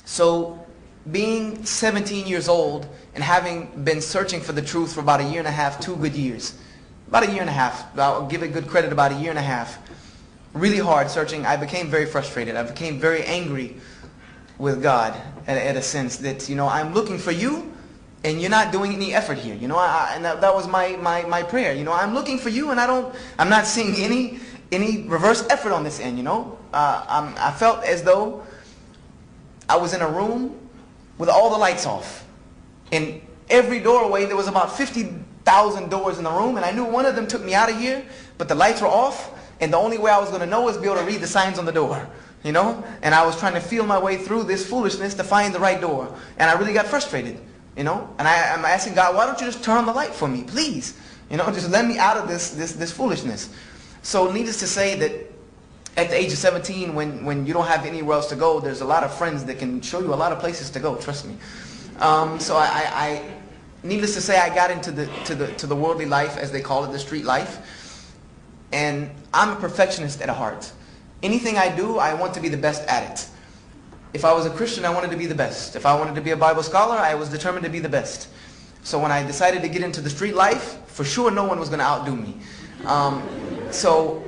So being 17 years old and having been searching for the truth for about a year and a half, 2 good years, about a year and a half, I'll give it good credit, about a year and a half, really hard searching, I became very frustrated. I became very angry with God at a sense that, I'm looking for you and you're not doing any effort here. And that was my prayer. I'm looking for you and I'm not seeing any reverse effort on this end, I felt as though I was in a room with all the lights off. In every doorway, there was about 50,000 doors in the room, and I knew one of them took me out of here, but the lights were off, and the only way I was going to know was be able to read the signs on the door, And I was trying to feel my way through this foolishness to find the right door, and I really got frustrated, And I'm asking God, why don't you just turn on the light for me, please? Just let me out of this foolishness. So needless to say that at the age of 17, when you don't have anywhere else to go, there's a lot of friends that can show you a lot of places to go, trust me. So I needless to say, I got into the worldly life, as they call it, the street life. And I'm a perfectionist at heart. Anything I do, I want to be the best at it. If I was a Christian, I wanted to be the best. If I wanted to be a Bible scholar, I was determined to be the best. So when I decided to get into the street life, for sure no one was going to outdo me. So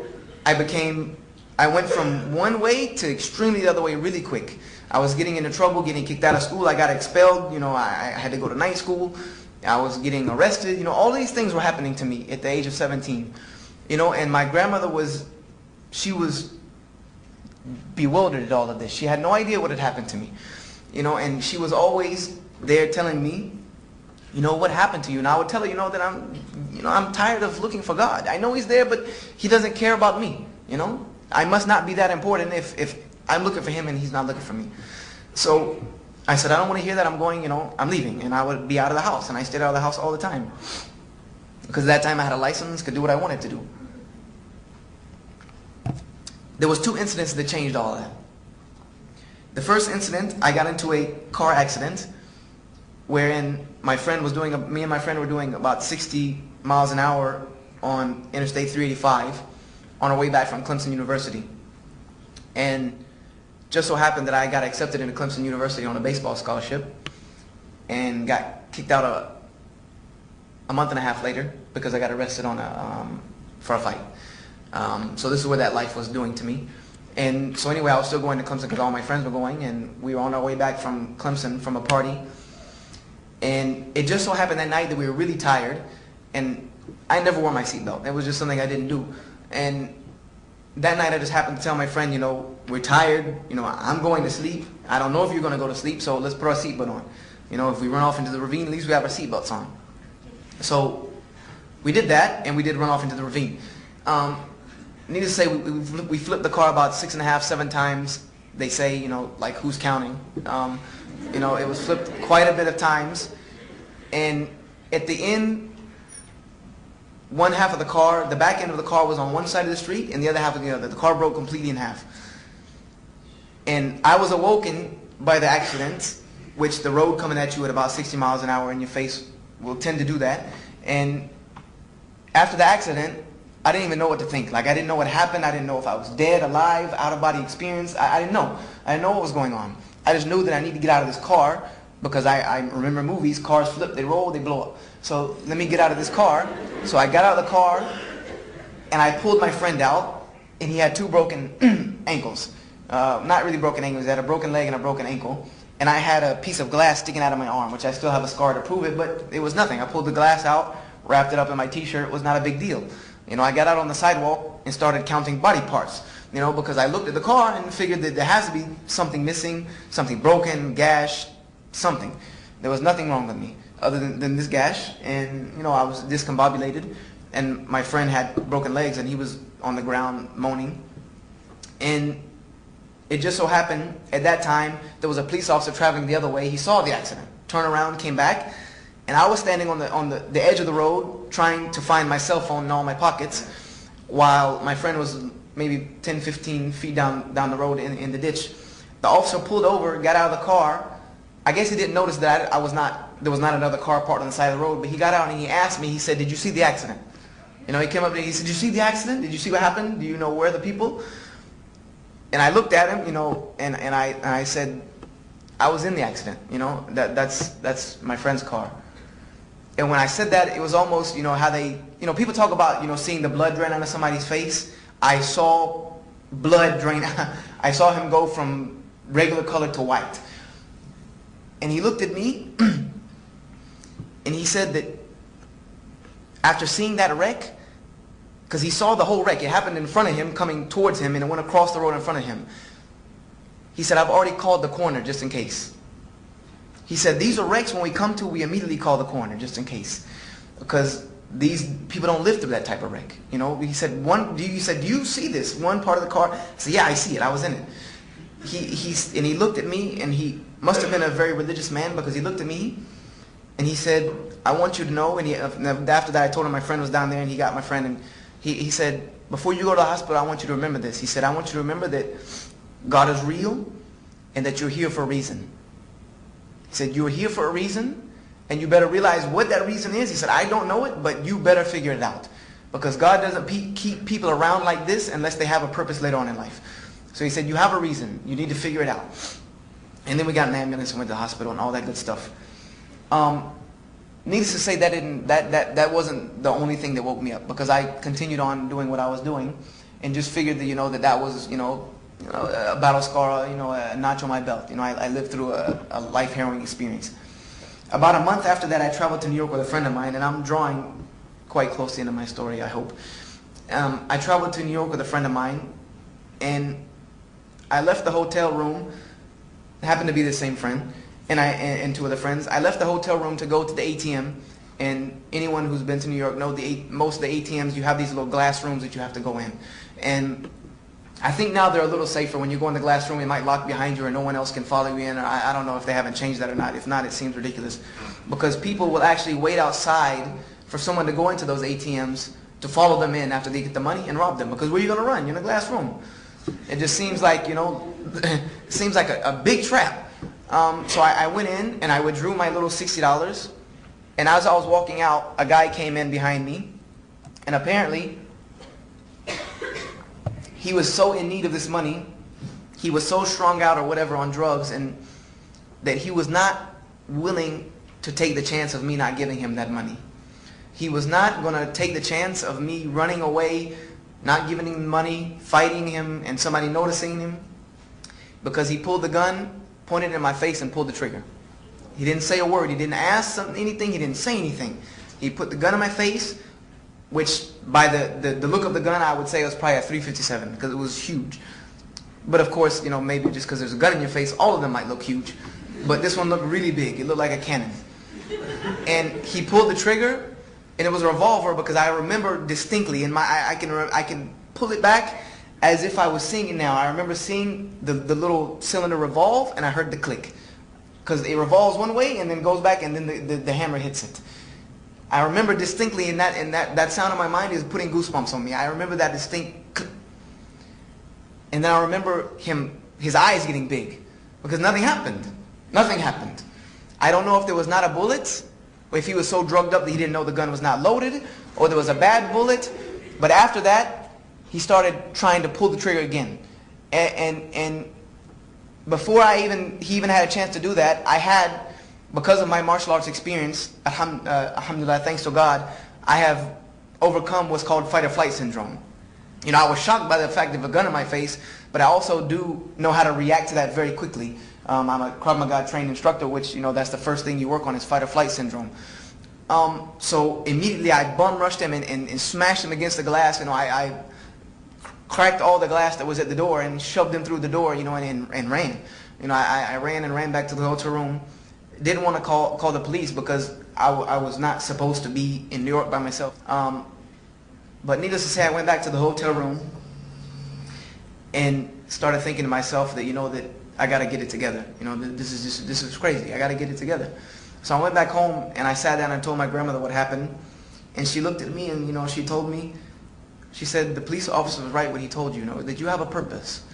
I went from one way to extremely the other way really quick. I was getting into trouble, getting kicked out of school. I got expelled. I had to go to night school. I was getting arrested. All these things were happening to me at the age of 17. And my grandmother she was bewildered at all of this. She had no idea what had happened to me. And she was always there telling me, what happened to you? And I would tell her, that I'm tired of looking for God. I know He's there, but He doesn't care about me. I must not be that important if I'm looking for Him and He's not looking for me. So I said, I don't want to hear that. I'm leaving. And I would be out of the house. And I stayed out of the house all the time. Because at that time I had a license, could do what I wanted to do. There was 2 incidents that changed all of that. The first incident, I got into a car accident wherein me and my friend were doing about 60 miles an hour on Interstate 385 on our way back from Clemson University. And just so happened that I got accepted into Clemson University on a baseball scholarship and got kicked out a month and a half later because I got arrested for a fight. So this is what that life was doing to me. And so anyway, I was still going to Clemson because all my friends were going, and we were on our way back from Clemson from a party. And it just so happened that night that we were really tired, and I never wore my seatbelt. It was just something I didn't do. And that night I just happened to tell my friend, we're tired, I'm going to sleep. I don't know if you're going to go to sleep, so let's put our seatbelt on. If we run off into the ravine, at least we have our seatbelts on. So we did that, and we did run off into the ravine. Needless to say, we flipped the car about 6.5, 7 times. They say, like who's counting? It was flipped quite a bit of times. And at the end, one half of the car, the back end of the car was on one side of the street and the other half was the other. The car broke completely in half. And I was awoken by the accident, which the road coming at you at about 60 miles an hour in your face will tend to do that. And after the accident, I didn't even know what to think. Like, I didn't know what happened. I didn't know if I was dead, alive, out-of-body experience. I didn't know. I didn't know what was going on. I just knew that I need to get out of this car because I remember movies, cars flip, they roll, they blow up. So let me get out of this car. So I got out of the car and I pulled my friend out, and he had 2 broken ankles. Not really broken ankles. He had a broken leg and a broken ankle. And I had a piece of glass sticking out of my arm, which I still have a scar to prove it, but it was nothing. I pulled the glass out, wrapped it up in my t-shirt. It was not a big deal. I got out on the sidewalk and started counting body parts, because I looked at the car and figured that there has to be something missing, something broken, gash, something. There was nothing wrong with me other than this gash, and, I was discombobulated, and my friend had broken legs, and he was on the ground moaning. And it just so happened, at that time, there was a police officer traveling the other way. He saw the accident, turned around, came back, and I was standing on the edge of the road trying to find my cell phone in all my pockets while my friend was maybe 10, 15 feet down the road in the ditch. The officer pulled over, got out of the car. I guess he didn't notice that there was not another car parked on the side of the road, but he got out and he asked me, he said, "Did you see the accident?" He came up to me, he said, "Did you see the accident? Did you see what happened? Do you know where the people?" And I looked at him, and I said, I was in the accident, you know, that's my friend's car. And when I said that, it was almost, you know, how they, you know, people talk about, you know, seeing the blood drain out of somebody's face. I saw blood drain. I saw him go from regular color to white. And he looked at me and he said that after seeing that wreck, because he saw the whole wreck, it happened in front of him, coming towards him, and it went across the road in front of him. He said, I've already called the coroner just in case. He said, these are wrecks when we come to, we immediately call the coroner just in case. Because these people don't live through that type of wreck. You know, he said, do you see this one part of the car? I said, yeah, I see it. I was in it. And he looked at me, and he must have been a very religious man, because he looked at me and he said, I want you to know, and after that I told him my friend was down there, and he got my friend, and he said, before you go to the hospital, I want you to remember this. He said, I want you to remember that God is real and that you're here for a reason. He said, you're here for a reason, and you better realize what that reason is. He said, I don't know it, but you better figure it out. Because God doesn't keep people around like this unless they have a purpose later on in life. So he said, you have a reason. You need to figure it out. And then we got an ambulance and went to the hospital and all that good stuff. Needless to say, that wasn't the only thing that woke me up, because I continued on doing what I was doing and just figured that, you know, that was, you know, a battle scar, you know, a notch on my belt. You know, I lived through a life-harrowing experience. About a month after that, I traveled to New York with a friend of mine, and I'm drawing quite close to the end of my story, I hope. I traveled to New York with a friend of mine, and I left the hotel room. It happened to be the same friend, and two other friends. I left the hotel room to go to the ATM, and anyone who's been to New York knows most of the ATMs, you have these little glass rooms that you have to go in. And I think now they're a little safer. When you go in the glass room, it might lock behind you or no one else can follow you in. Or I don't know if they haven't changed that or not. If not, it seems ridiculous. Because people will actually wait outside for someone to go into those ATMs to follow them in after they get the money and rob them. Because where are you going to run? You're in a glass room. It just seems like, you know, it seems like a big trap. So I went in and I withdrew my little $60. And as I was walking out, a guy came in behind me. And apparently, he was so in need of this money, he was so strung out or whatever on drugs, and that he was not willing to take the chance of me not giving him that money. He was not going to take the chance of me running away, not giving him money, fighting him, and somebody noticing him, because he pulled the gun, pointed it in my face, and pulled the trigger. He didn't say a word. He didn't ask anything. He didn't say anything. He put the gun in my face, which by the look of the gun, I would say it was probably a .357, because it was huge. But of course, you know, maybe just because there's a gun in your face, all of them might look huge. But this one looked really big. It looked like a cannon. And he pulled the trigger, and it was a revolver, because I remember distinctly, and I can pull it back as if I was seeing it now. I remember seeing the little cylinder revolve, and I heard the click. Because it revolves one way, and then goes back, and then the hammer hits it. I remember distinctly, and that sound in my mind is putting goosebumps on me. I remember that distinct click. And then I remember his eyes getting big, because nothing happened. Nothing happened. I don't know if there was not a bullet, or if he was so drugged up that he didn't know the gun was not loaded, or there was a bad bullet. But after that, he started trying to pull the trigger again. And before he even had a chance to do that, I had, because of my martial arts experience, alhamdulillah, thanks to God, I have overcome what's called fight or flight syndrome. You know, I was shocked by the fact of a gun in my face, but I also do know how to react to that very quickly. I'm a Krav Maga trained instructor, which, you know, that's the first thing you work on is fight or flight syndrome. So immediately I bum rushed him and smashed him against the glass. You know, I cracked all the glass that was at the door and shoved him through the door, you know, and ran. You know, I ran and ran back to the hotel room. Didn't want to call the police because I was not supposed to be in New York by myself. But needless to say, I went back to the hotel room and started thinking to myself that, you know, that I got to get it together. You know, this is crazy. I got to get it together. So I went back home and I sat down and told my grandmother what happened. And she looked at me and, you know, she told me, she said, the police officer was right when he told you, you know, that you have a purpose.